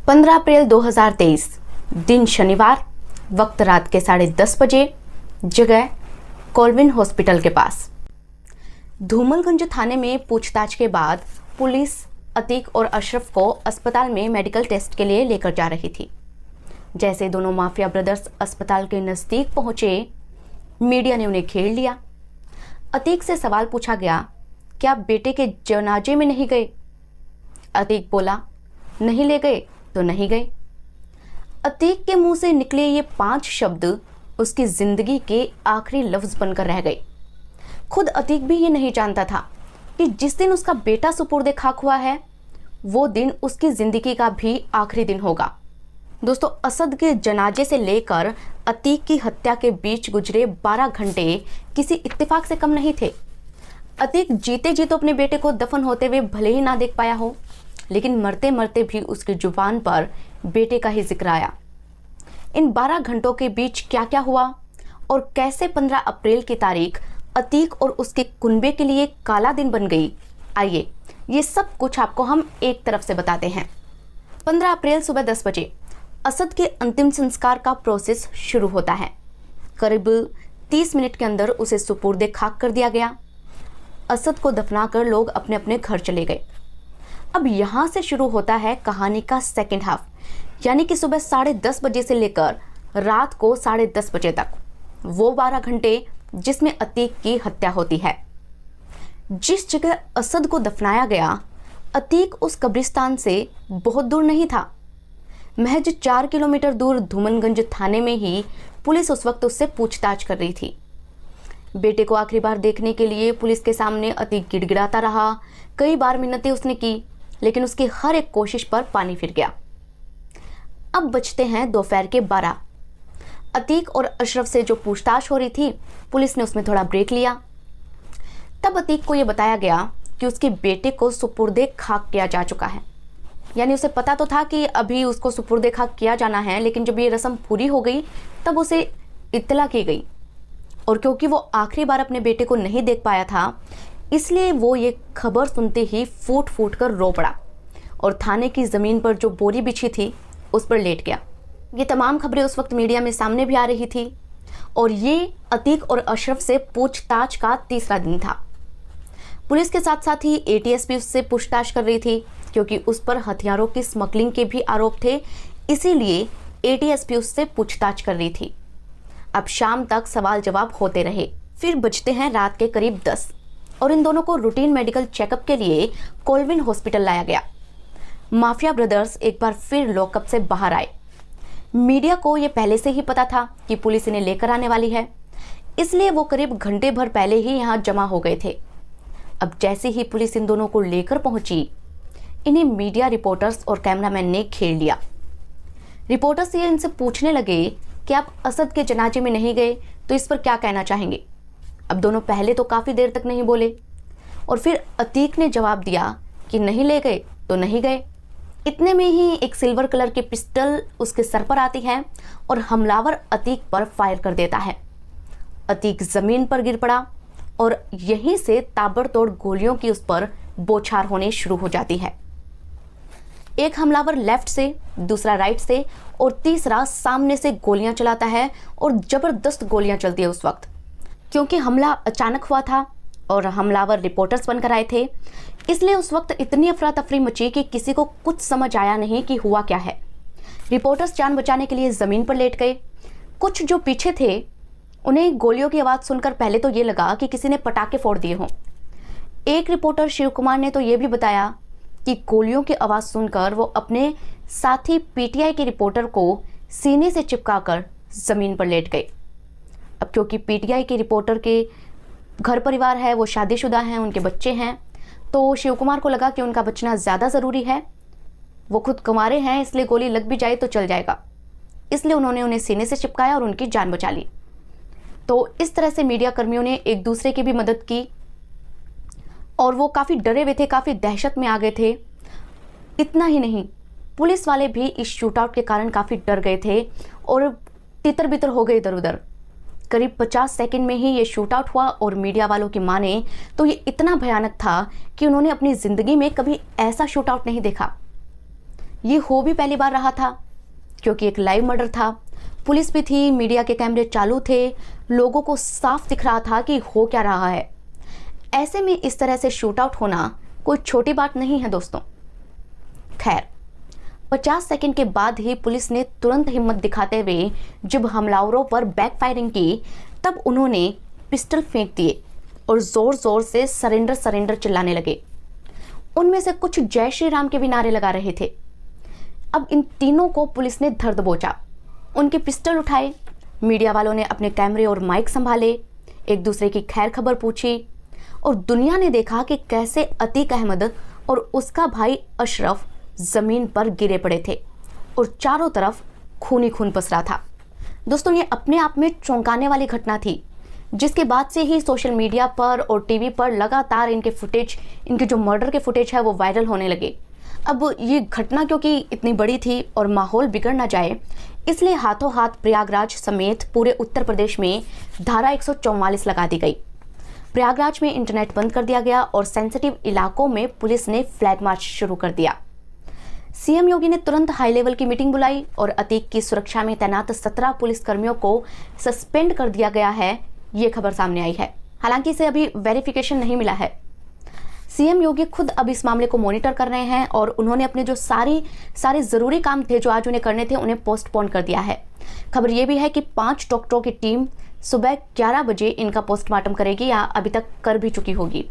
15 अप्रैल 2023 दिन शनिवार, वक्त रात के 10:30 बजे, जगह कोलविन हॉस्पिटल के पास। धूमलगंज थाने में पूछताछ के बाद पुलिस अतीक और अशरफ को अस्पताल में मेडिकल टेस्ट के लिए लेकर जा रही थी। जैसे दोनों माफिया ब्रदर्स अस्पताल के नजदीक पहुंचे, मीडिया ने उन्हें घेर लिया। अतीक से सवाल पूछा गया, क्या आप बेटे के जनाजे में नहीं गए? अतीक बोला, नहीं ले गए तो नहीं गए। अतीक के मुंह से निकले ये 5 शब्द उसकी जिंदगी के आखिरी लफ्ज बनकर रह गए। खुद अतीक भी ये नहीं जानता था कि जिस दिन उसका बेटा सुपुर्दे खाक हुआ है, वो दिन उसकी जिंदगी का भी आखिरी दिन होगा। दोस्तों, असद के जनाजे से लेकर अतीक की हत्या के बीच गुजरे 12 घंटे किसी इत्तेफाक से कम नहीं थे। अतीक जीते जी तो अपने बेटे को दफन होते हुए भले ही ना देख पाया हो, लेकिन मरते मरते भी उसकी जुबान पर बेटे का ही जिक्र आया। इन 12 घंटों के बीच क्या क्या हुआ और कैसे 15 अप्रैल की तारीख अतीक और उसके कुनबे के लिए काला दिन बन गई, आइए ये सब कुछ आपको हम एक तरफ से बताते हैं। 15 अप्रैल सुबह 10 बजे असद के अंतिम संस्कार का प्रोसेस शुरू होता है। करीब 30 मिनट के अंदर उसे सुपुर्दे खाक कर दिया गया। असद को दफनाकर लोग अपने अपने घर चले गए। अब यहाँ से शुरू होता है कहानी का सेकेंड हाफ, यानी कि सुबह 10:30 बजे से लेकर रात को 10:30 बजे तक, वो 12 घंटे जिसमें अतीक की हत्या होती है। जिस जगह असद को दफनाया गया, अतीक उस कब्रिस्तान से बहुत दूर नहीं था। महज 4 किलोमीटर दूर धूमलगंज थाने में ही पुलिस उस वक्त उससे पूछताछ कर रही थी। बेटे को आखिरी बार देखने के लिए पुलिस के सामने अतीक गिड़गिड़ाता रहा। कई बार मिन्नतें उसने की, लेकिन उसकी हर एक कोशिश पर पानी फिर गया। अब बजते हैं दोपहर के 12। अतीक और अशरफ से जो पूछताछ हो रही थी, पुलिस ने उसमें थोड़ा ब्रेक लिया। तब अतीक को यह बताया गया कि उसके बेटे को सुपुर्दे खाक किया जा चुका है। यानी उसे पता तो था कि अभी उसको सुपुर्दे खाक किया जाना है, लेकिन जब ये रस्म पूरी हो गई तब उसे इत्तला की गई। और क्योंकि वो आखिरी बार अपने बेटे को नहीं देख पाया था, इसलिए वो ये खबर सुनते ही फूट फूट कर रो पड़ा और थाने की ज़मीन पर जो बोरी बिछी थी उस पर लेट गया। ये तमाम खबरें उस वक्त मीडिया में सामने भी आ रही थी और ये अतीक और अशरफ से पूछताछ का तीसरा दिन था। पुलिस के साथ साथ ही ATS भी उससे पूछताछ कर रही थी, क्योंकि उस पर हथियारों की स्मगलिंग के भी आरोप थे, इसीलिए ATS भी उससे पूछताछ कर रही थी। अब शाम तक सवाल जवाब होते रहे। फिर बजते हैं रात के करीब 10 और इन दोनों को रूटीन मेडिकल चेकअप के लिए कोलविन हॉस्पिटल लाया गया। माफिया ब्रदर्स एक बार फिर लॉकअप से बाहर आए। मीडिया को यह पहले से ही पता था कि पुलिस इन्हें लेकर आने वाली है, इसलिए वो करीब घंटे भर पहले ही यहाँ जमा हो गए थे। अब जैसे ही पुलिस इन दोनों को लेकर पहुंची, इन्हें मीडिया रिपोर्टर्स और कैमरामैन ने घेर लिया। रिपोर्टर्स ये इनसे पूछने लगे कि आप असद के जनाजे में नहीं गए तो इस पर क्या कहना चाहेंगे। अब दोनों पहले तो काफ़ी देर तक नहीं बोले और फिर अतीक ने जवाब दिया कि नहीं ले गए तो नहीं गए। इतने में ही एक सिल्वर कलर की पिस्टल उसके सर पर आती है और हमलावर अतीक पर फायर कर देता है। अतीक ज़मीन पर गिर पड़ा और यहीं से ताबड़तोड़ गोलियों की उस पर बौछार होने शुरू हो जाती है। एक हमलावर लेफ्ट से, दूसरा राइट से और तीसरा सामने से गोलियां चलाता है और ज़बरदस्त गोलियां चलती है उस वक्त। क्योंकि हमला अचानक हुआ था और हमलावर रिपोर्टर्स बनकर आए थे, इसलिए उस वक्त इतनी अफरा तफरी मची कि किसी को कुछ समझ आया नहीं कि हुआ क्या है। रिपोर्टर्स जान बचाने के लिए ज़मीन पर लेट गए। कुछ जो पीछे थे, उन्हें गोलियों की आवाज़ सुनकर पहले तो ये लगा कि किसी ने पटाखे फोड़ दिए हों। एक रिपोर्टर शिव कुमार ने तो ये भी बताया कि गोलियों की आवाज़ सुनकर वो अपने साथी PTI के रिपोर्टर को सीने से चिपकाकर ज़मीन पर लेट गए। अब क्योंकि PTI के रिपोर्टर के घर परिवार है, वो शादीशुदा हैं, उनके बच्चे हैं, तो शिव कुमार को लगा कि उनका बचना ज़्यादा ज़रूरी है। वो खुद कुंवारे हैं, इसलिए गोली लग भी जाए तो चल जाएगा, इसलिए उन्होंने उन्हें सीने से चिपकाया और उनकी जान बचा ली। तो इस तरह से मीडिया कर्मियों ने एक दूसरे की भी मदद की और वो काफ़ी डरे हुए थे, काफ़ी दहशत में आ गए थे। इतना ही नहीं, पुलिस वाले भी इस शूटआउट के कारण काफ़ी डर गए थे और तितर बितर हो गए इधर उधर। करीब 50 सेकंड में ही ये शूटआउट हुआ और मीडिया वालों की माने तो ये इतना भयानक था कि उन्होंने अपनी ज़िंदगी में कभी ऐसा शूटआउट नहीं देखा। ये हो भी पहली बार रहा था, क्योंकि एक लाइव मर्डर था, पुलिस भी थी, मीडिया के कैमरे चालू थे, लोगों को साफ दिख रहा था कि हो क्या रहा है। ऐसे में इस तरह से शूट आउट होना कोई छोटी बात नहीं है दोस्तों। खैर, 50 सेकंड के बाद ही पुलिस ने तुरंत हिम्मत दिखाते हुए जब हमलावरों पर बैकफायरिंग की, तब उन्होंने पिस्टल फेंक दिए और जोर जोर से सरेंडर सरेंडर चिल्लाने लगे। उनमें से कुछ जय श्री राम के भी नारे लगा रहे थे। अब इन तीनों को पुलिस ने धर दबोचा, उनके पिस्टल उठाए, मीडिया वालों ने अपने कैमरे और माइक संभाले, एक दूसरे की खैर खबर पूछी और दुनिया ने देखा कि कैसे अतीक अहमद और उसका भाई अशरफ जमीन पर गिरे पड़े थे और चारों तरफ खून ही खून पसरा था। दोस्तों, ये अपने आप में चौंकाने वाली घटना थी, जिसके बाद से ही सोशल मीडिया पर और टीवी पर लगातार इनके जो मर्डर के फुटेज है वो वायरल होने लगे। अब ये घटना क्योंकि इतनी बड़ी थी और माहौल बिगड़ ना जाए, इसलिए हाथों हाथ प्रयागराज समेत पूरे उत्तर प्रदेश में धारा 144 लगा दी गई। प्रयागराज में इंटरनेट बंद कर दिया गया और सेंसिटिव इलाकों में पुलिस ने फ्लैग मार्च शुरू कर दिया। सीएम योगी ने तुरंत हाई लेवल की मीटिंग बुलाई और अतीक की सुरक्षा में तैनात 17 पुलिसकर्मियों को सस्पेंड कर दिया गया है, ये खबर सामने आई है। हालांकि इसे अभी वेरिफिकेशन नहीं मिला है। सीएम योगी खुद अब इस मामले को मॉनिटर कर रहे हैं और उन्होंने अपने जो सारे जरूरी काम थे जो आज उन्हें करने थे, उन्हें पोस्टपोन कर दिया है। खबर यह भी है कि 5 डॉक्टरों की टीम सुबह 11 बजे इनका पोस्टमार्टम करेगी या अभी तक कर भी चुकी होगी।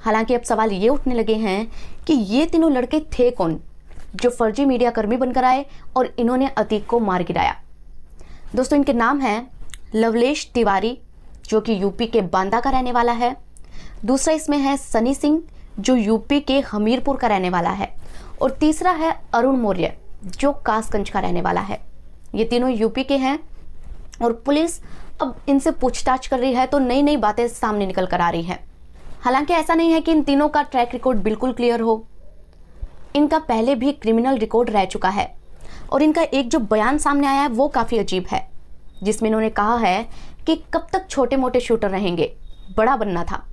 हालांकि अब सवाल ये उठने लगे हैं कि ये तीनों लड़के थे कौन जो फर्जी मीडिया कर्मी बनकर आए और इन्होंने अतीक को मार गिराया। दोस्तों, इनके नाम हैं लवलेश तिवारी, जो कि यूपी के बांदा का रहने वाला है। दूसरा इसमें है सनी सिंह, जो यूपी के हमीरपुर का रहने वाला है। और तीसरा है अरुण मौर्य, जो कासगंज का रहने वाला है। ये तीनों यूपी के हैं और पुलिस अब इनसे पूछताछ कर रही है तो नई नई बातें सामने निकल कर आ रही हैं। हालांकि ऐसा नहीं है कि इन तीनों का ट्रैक रिकॉर्ड बिल्कुल क्लियर हो। इनका पहले भी क्रिमिनल रिकॉर्ड रह चुका है और इनका एक जो बयान सामने आया है वो काफ़ी अजीब है, जिसमें इन्होंने कहा है कि कब तक छोटे मोटे शूटर रहेंगे, बड़ा बनना था।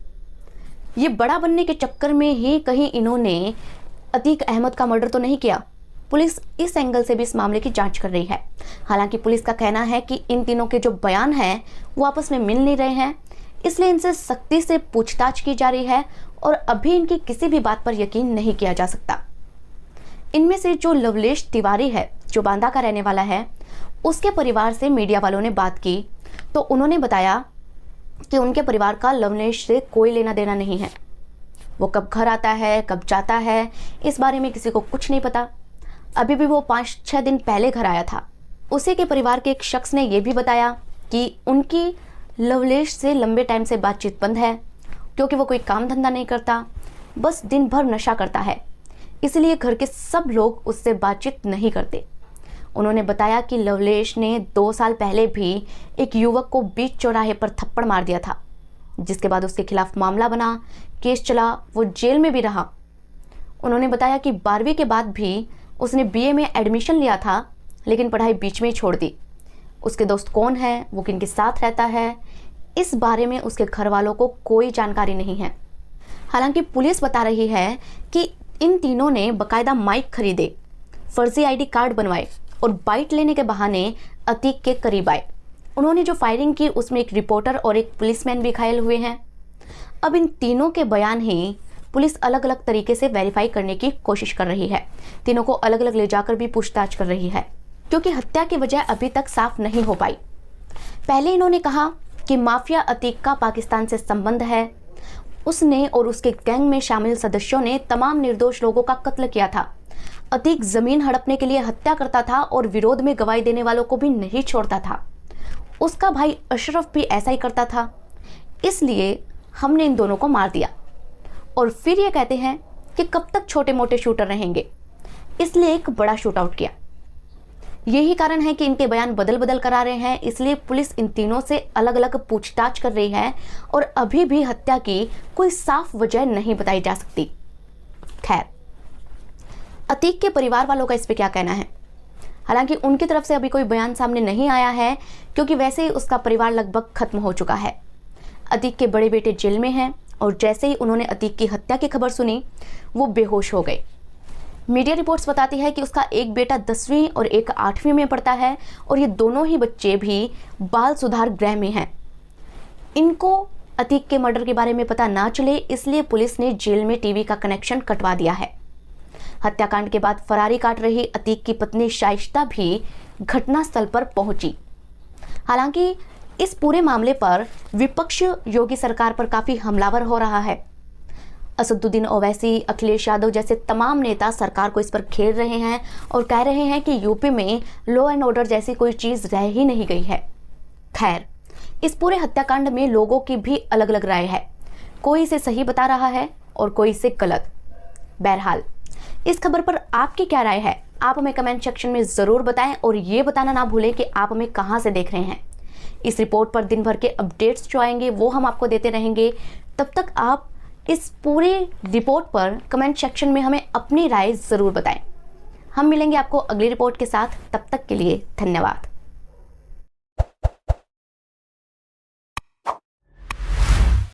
ये बड़ा बनने के चक्कर में ही कहीं इन्होंने अतीक अहमद का मर्डर तो नहीं किया। पुलिस इस एंगल से भी इस मामले की जांच कर रही है। हालांकि पुलिस का कहना है कि इन तीनों के जो बयान हैं वो आपस में मिल नहीं रहे हैं, इसलिए इनसे सख्ती से पूछताछ की जा रही है और अभी इनकी किसी भी बात पर यकीन नहीं किया जा सकता। इनमें से जो लवलेश तिवारी है, जो बांदा का रहने वाला है, उसके परिवार से मीडिया वालों ने बात की तो उन्होंने बताया कि उनके परिवार का लवलेश से कोई लेना देना नहीं है। वो कब घर आता है, कब जाता है, इस बारे में किसी को कुछ नहीं पता। अभी भी वो 5-6 दिन पहले घर आया था। उसी के परिवार के एक शख्स ने यह भी बताया कि उनकी लवलेश से लंबे टाइम से बातचीत बंद है, क्योंकि वो कोई काम धंधा नहीं करता, बस दिन भर नशा करता है, इसलिए घर के सब लोग उससे बातचीत नहीं करते। उन्होंने बताया कि लवलेश ने 2 साल पहले भी एक युवक को बीच चौराहे पर थप्पड़ मार दिया था, जिसके बाद उसके खिलाफ मामला बना, केस चला, वो जेल में भी रहा। उन्होंने बताया कि 12वीं के बाद भी उसने बीए में एडमिशन लिया था, लेकिन पढ़ाई बीच में ही छोड़ दी। उसके दोस्त कौन है, वो किनके साथ रहता है, इस बारे में उसके घर वालों को कोई जानकारी नहीं है। हालांकि पुलिस बता रही है कि इन तीनों ने बकायदा माइक खरीदे, फर्जी आईडी कार्ड बनवाए और बाइट लेने के बहाने अतीक के करीब आए। उन्होंने जो फायरिंग की उसमें एक रिपोर्टर और एक पुलिसमैन भी घायल हुए हैं। अब इन तीनों के बयान ही पुलिस अलग अलग तरीके से वेरीफाई करने की कोशिश कर रही है। तीनों को अलग अलग ले जाकर भी पूछताछ कर रही है, क्योंकि हत्या की वजह अभी तक साफ नहीं हो पाई। पहले इन्होंने कहा कि माफिया अतीक का पाकिस्तान से संबंध है, उसने और उसके गैंग में शामिल सदस्यों ने तमाम निर्दोष लोगों का कत्ल किया था। अतीक जमीन हड़पने के लिए हत्या करता था और विरोध में गवाही देने वालों को भी नहीं छोड़ता था। उसका भाई अशरफ भी ऐसा ही करता था, इसलिए हमने इन दोनों को मार दिया। और फिर ये कहते हैं कि कब तक छोटे मोटे शूटर रहेंगे, इसलिए एक बड़ा शूट आउट किया। यही कारण है कि इनके बयान बदल बदल कर आ रहे हैं, इसलिए पुलिस इन तीनों से अलग अलग पूछताछ कर रही है और अभी भी हत्या की कोई साफ वजह नहीं बताई जा सकती। खैर, अतीक के परिवार वालों का इस पे क्या कहना है? हालांकि उनकी तरफ से अभी कोई बयान सामने नहीं आया है, क्योंकि वैसे ही उसका परिवार लगभग खत्म हो चुका है। अतीक के बड़े बेटे जेल में हैं और जैसे ही उन्होंने अतीक की हत्या की खबर सुनी, वो बेहोश हो गए। मीडिया रिपोर्ट्स बताती है कि उसका एक बेटा 10वीं और एक 8वीं में पढ़ता है और ये दोनों ही बच्चे भी बाल सुधार गृह में हैं। इनको अतीक के मर्डर के बारे में पता ना चले इसलिए पुलिस ने जेल में टीवी का कनेक्शन कटवा दिया है। हत्याकांड के बाद फरारी काट रही अतीक की पत्नी शाइस्ता भी घटनास्थल पर पहुंची। हालांकि इस पूरे मामले पर विपक्ष योगी सरकार पर काफी हमलावर हो रहा है। असदुद्दीन ओवैसी, अखिलेश यादव जैसे तमाम नेता सरकार को इस पर घेर रहे हैं और कह रहे हैं कि यूपी में लॉ एंड ऑर्डर जैसी कोई चीज रह ही नहीं गई है। खैर, इस पूरे हत्याकांड में लोगों की भी अलग अलग राय है। कोई इसे सही बता रहा है और कोई इसे गलत। बहरहाल, इस खबर पर आपकी क्या राय है आप हमें कमेंट सेक्शन में जरूर बताएं और ये बताना ना भूलें कि आप हमें कहां से देख रहे हैं। इस रिपोर्ट पर दिन भर के अपडेट्स जो आएंगे वो हम आपको देते रहेंगे। तब तक आप इस पूरी रिपोर्ट पर कमेंट सेक्शन में हमें अपनी राय जरूर बताएं। हम मिलेंगे आपको अगली रिपोर्ट के साथ, तब तक के लिए धन्यवाद।